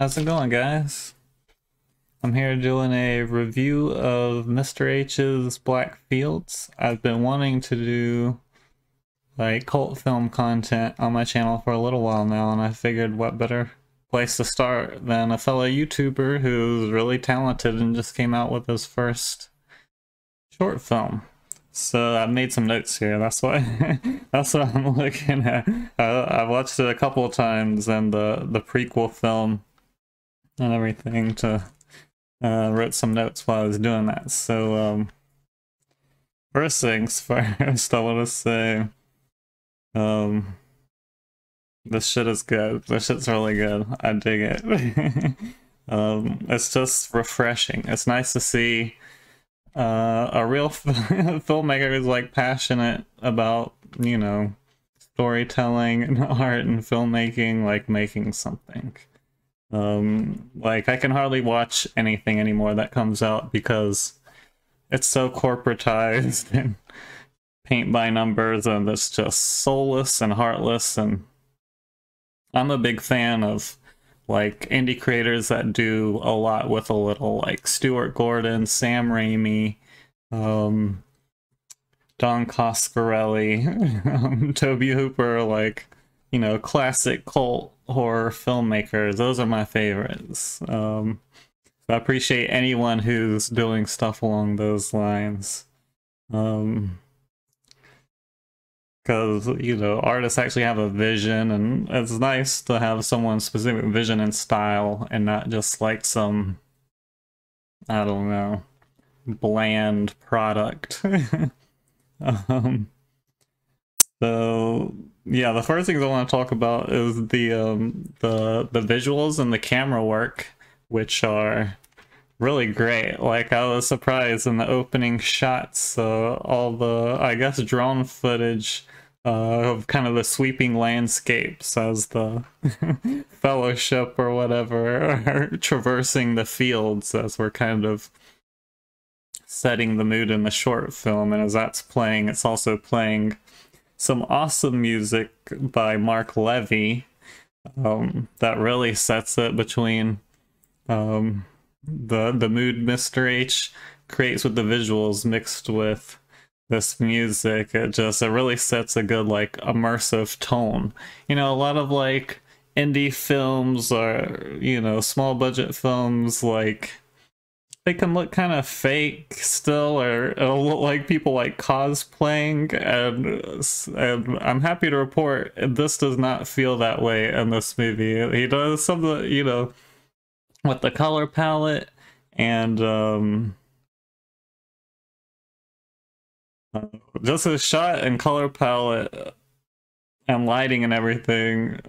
How's it going, guys? I'm here doing a review of Mr. H's Black Fields. I've been wanting to do like cult film content on my channel for a little while now, and I figured what better place to start than a fellow YouTuber who's really talented and just came out with his first short film. So I made some notes here. That's why that's what I'm looking at. I watched it a couple of times, and the prequel film and everything to wrote some notes while I was doing that. So first things first, I want to say this shit is good. This shit's really good. I dig it. It's just refreshing. It's nice to see a real filmmaker who's like passionate about, you know, storytelling and art and filmmaking, like making something. Like I can hardly watch anything anymore that comes out because it's so corporatized and paint by numbers, and it's just soulless and heartless. And I'm a big fan of like indie creators that do a lot with a little, like Stuart Gordon, Sam Raimi, Don Coscarelli, Toby Hooper, like, you know, classic cult horror filmmakers. Those are my favorites. So I appreciate anyone who's doing stuff along those lines. Because, you know, artists actually have a vision, and it's nice to have someone's specific vision and style and not just like some, I don't know, bland product. So yeah, the first things I want to talk about is the visuals and the camera work, which are really great. Like, I was surprised in the opening shots, all the, I guess, drone footage of kind of the sweeping landscapes as the fellowship or whatever are traversing the fields as we're kind of setting the mood in the short film. And as that's playing, it's also playing some awesome music by Mark Levy that really sets it between the mood Mr. H creates with the visuals mixed with this music. It really sets a good, like, immersive tone. You know, a lot of like indie films or, you know, small budget films, like, they can look kind of fake still, or it'll look like people like cosplaying, and I'm happy to report this does not feel that way in this movie. He does some of the, you know, with the color palette and just a shot and color palette and lighting and everything,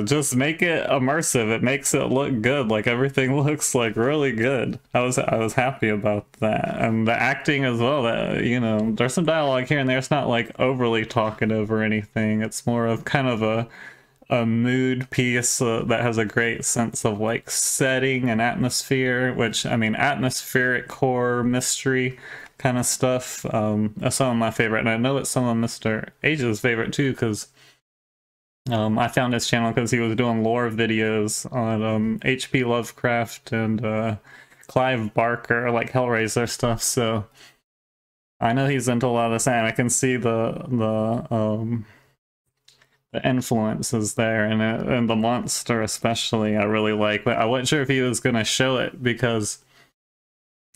just make it immersive. It makes it look good. Like, everything looks like really good. I was happy about that. And the acting as well, that, you know, there's some dialogue here and there. It's not like overly talkative or anything. It's more of kind of a mood piece that has a great sense of like setting and atmosphere, which, I mean, atmospheric horror mystery kind of stuff. That's some of my favorite, and I know it's some of Mr. H's favorite too, because I found his channel because he was doing lore videos on H.P. Lovecraft and Clive Barker, like Hellraiser stuff. So I know he's into a lot of this, and I can see the influences there, and the monster especially I really like. But I wasn't sure if he was gonna show it, because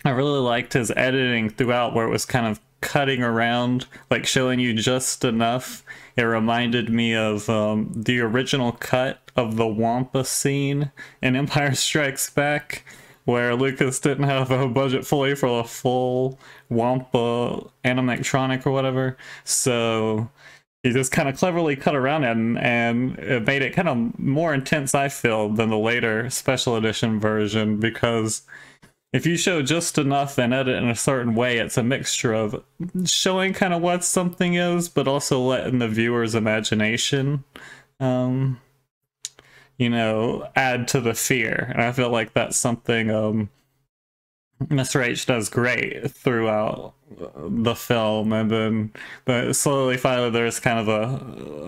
I really liked his editing throughout, where it was kind of cutting around, like showing you just enough. It reminded me of the original cut of the Wampa scene in Empire Strikes Back, where Lucas didn't have a budget fully for a full Wampa animatronic or whatever, so he just kind of cleverly cut around it, and it made it kind of more intense, I feel, than the later special edition version, because if you show just enough and edit in a certain way, it's a mixture of showing kind of what something is, but also letting the viewer's imagination, you know, add to the fear. And I feel like that's something Mr. H does great throughout the film. And then, but slowly, finally, there's kind of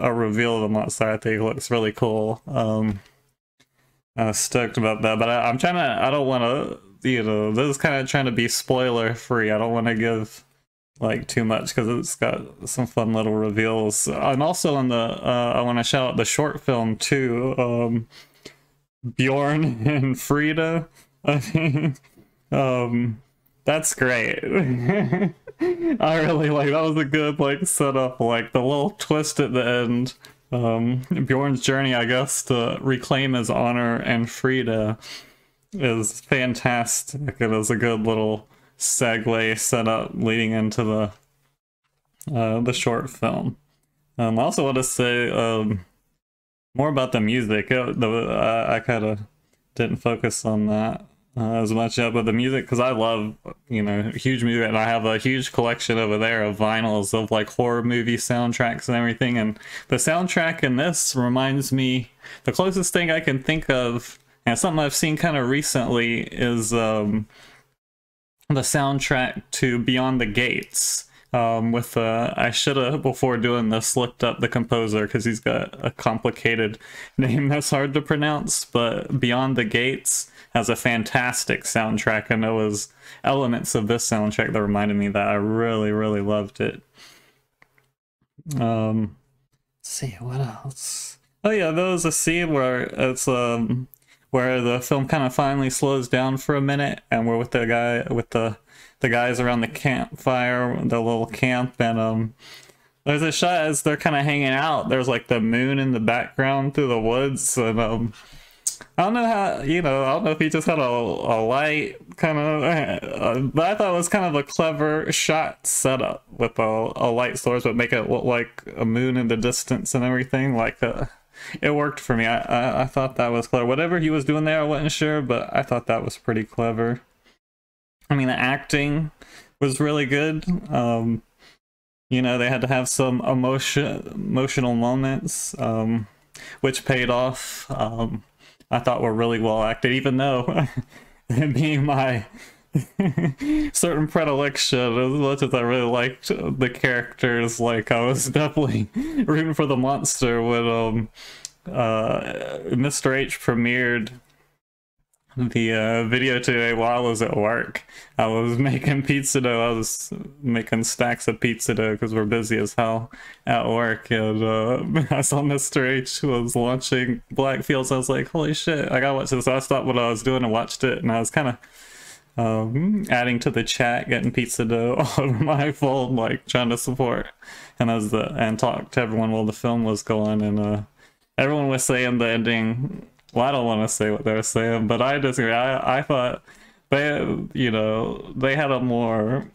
a reveal of the monster I think looks really cool. stoked about that. But I'm trying to. I don't want to. This is kind of trying to be spoiler free. I don't want to give like too much because it's got some fun little reveals. And also on the, I want to shout out the short film too. Bjorn and Frida. I mean, that's great. I really like that. Was a good like setup, like the little twist at the end. Bjorn's journey, I guess, to reclaim his honor and Frida is fantastic. It was a good little segue setup leading into the short film. I also want to say more about the music. I kind of didn't focus on that as much, but the music, because I love, huge music, and I have a huge collection over there of vinyls of like horror movie soundtracks and everything, and the soundtrack in this reminds me, the closest thing I can think of, and something I've seen kind of recently, is the soundtrack to Beyond the Gates. I should have, before doing this, looked up the composer because he's got a complicated name that's hard to pronounce, but Beyond the Gates has a fantastic soundtrack, and there was elements of this soundtrack that reminded me that I really, really loved it. Let's see, what else? Oh yeah, there was a scene where it's where the film kind of finally slows down for a minute, and we're with the guys around the campfire, the little camp, and there's a shot as they're kind of hanging out. There's like the moon in the background through the woods, and I don't know how, I don't know if he just had a light kind of, but I thought it was kind of a clever shot setup with a light source, but make it look like a moon in the distance and everything. Like, it worked for me. I thought that was clever. Whatever he was doing there, I wasn't sure, but I thought that was pretty clever. I mean, the acting was really good. They had to have some emotional moments, which paid off. I thought were really well acted, even though being my certain predilection, as much as I really liked the characters, like I was definitely rooting for the monster when Mr. H premiered the video today while I was at work. I was making pizza dough. I was making stacks of pizza dough because we're busy as hell at work, and I saw Mr. H was launching Black Fields. I was like, holy shit, I gotta watch this. So I stopped what I was doing and watched it, and I was kind of adding to the chat, getting pizza dough on my phone, like trying to support, and talk to everyone while the film was going, and everyone was saying the ending. Well, I don't want to say what they're saying, but I disagree. I thought they had a more...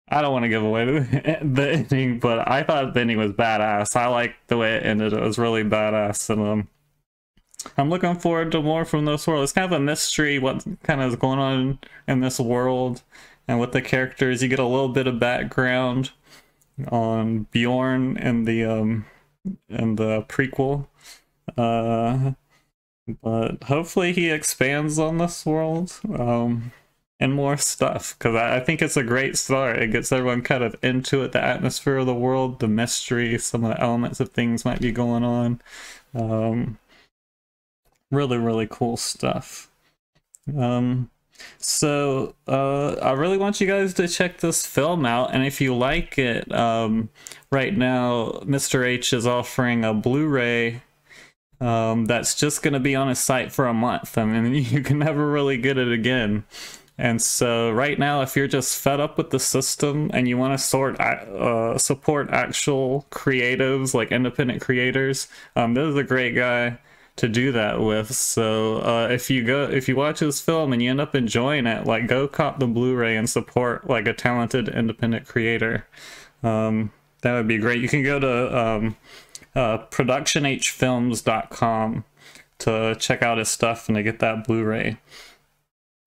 I don't want to give away the ending, but I thought the ending was badass. I liked the way it ended. It was really badass, and I'm looking forward to more from this world. It's kind of a mystery what kind of is going on in this world, and with the characters, you get a little bit of background on Bjorn and the prequel. But hopefully he expands on this world and more stuff, because I think it's a great start. It gets everyone kind of into it, the atmosphere of the world, the mystery, some of the elements of things might be going on. Really, really cool stuff. So I really want you guys to check this film out, and if you like it, right now Mr. H is offering a Blu-ray that's just going to be on his site for a month. I mean, you can never really get it again. And so right now, if you're just fed up with the system and you want to support actual creatives, like independent creators, this is a great guy to do that with. So if you watch this film and you end up enjoying it, like, go cop the Blu-ray and support like a talented independent creator. That would be great. You can go to productionhfilms.com to check out his stuff and to get that Blu-ray.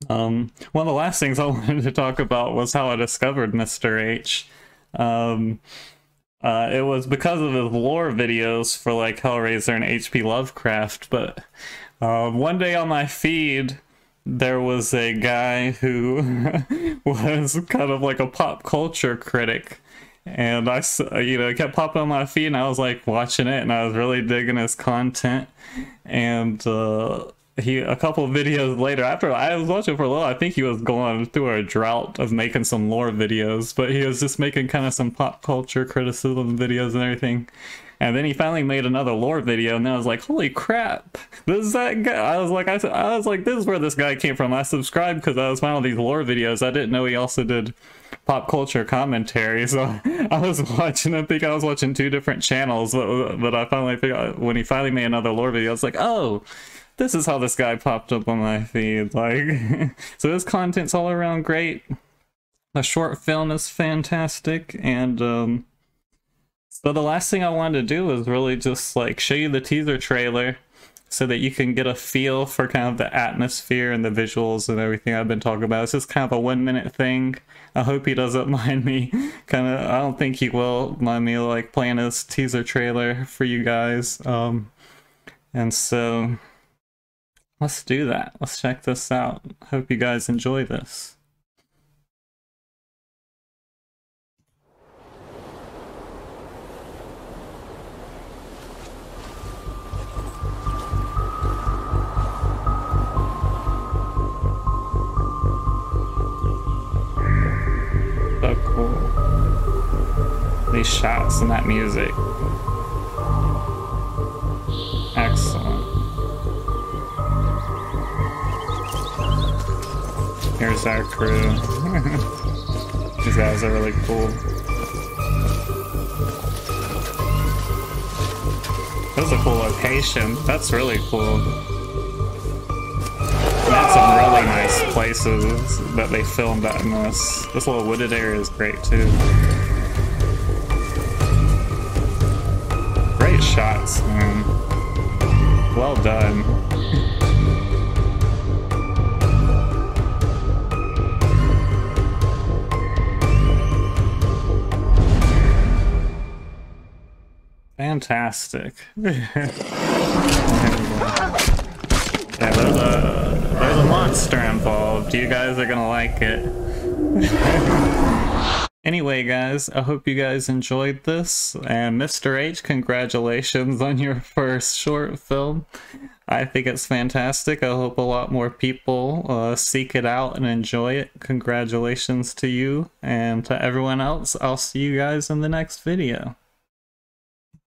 One of the last things I wanted to talk about was how I discovered Mr. H. It was because of his lore videos for like Hellraiser and H.P. Lovecraft, but one day on my feed there was a guy who was kind of like a pop culture critic, And it kept popping on my feed, and I was like watching it, and I was really digging his content. And a couple of videos later, after I was watching for a little, I think he was going through a drought of making some lore videos, but he was just making kind of some pop culture criticism videos and everything. And then he finally made another lore video, and I was like, holy crap, this is that guy. I was like, this is where this guy came from. I subscribed because I was finding these lore videos. I didn't know he also did pop culture commentary, so I was watching, I think I was watching two different channels, but I finally figured out, when he finally made another lore video, I was like, oh, this is how this guy popped up on my feed. Like, so his content's all around great. The short film is fantastic, and so the last thing I wanted to do was really just like show you the teaser trailer so that you can get a feel for kind of the atmosphere and the visuals and everything I've been talking about. It's just kind of a 1 minute thing. I hope he doesn't mind me I don't think he will mind me like playing his teaser trailer for you guys. And so let's do that. Let's check this out. Hope you guys enjoy this. So cool. These shots and that music. Excellent. Here's our crew. These guys are really cool. That was a cool location. That's really cool. That's some really nice places that they filmed that in this. This little wooded area is great too. Great shots, man. Well done. Fantastic. Yeah, there's a monster involved. You guys are gonna like it. Anyway, guys, I hope you guys enjoyed this. And Mr. H, congratulations on your first short film. I think it's fantastic. I hope a lot more people seek it out and enjoy it. Congratulations to you, and to everyone else. I'll see you guys in the next video.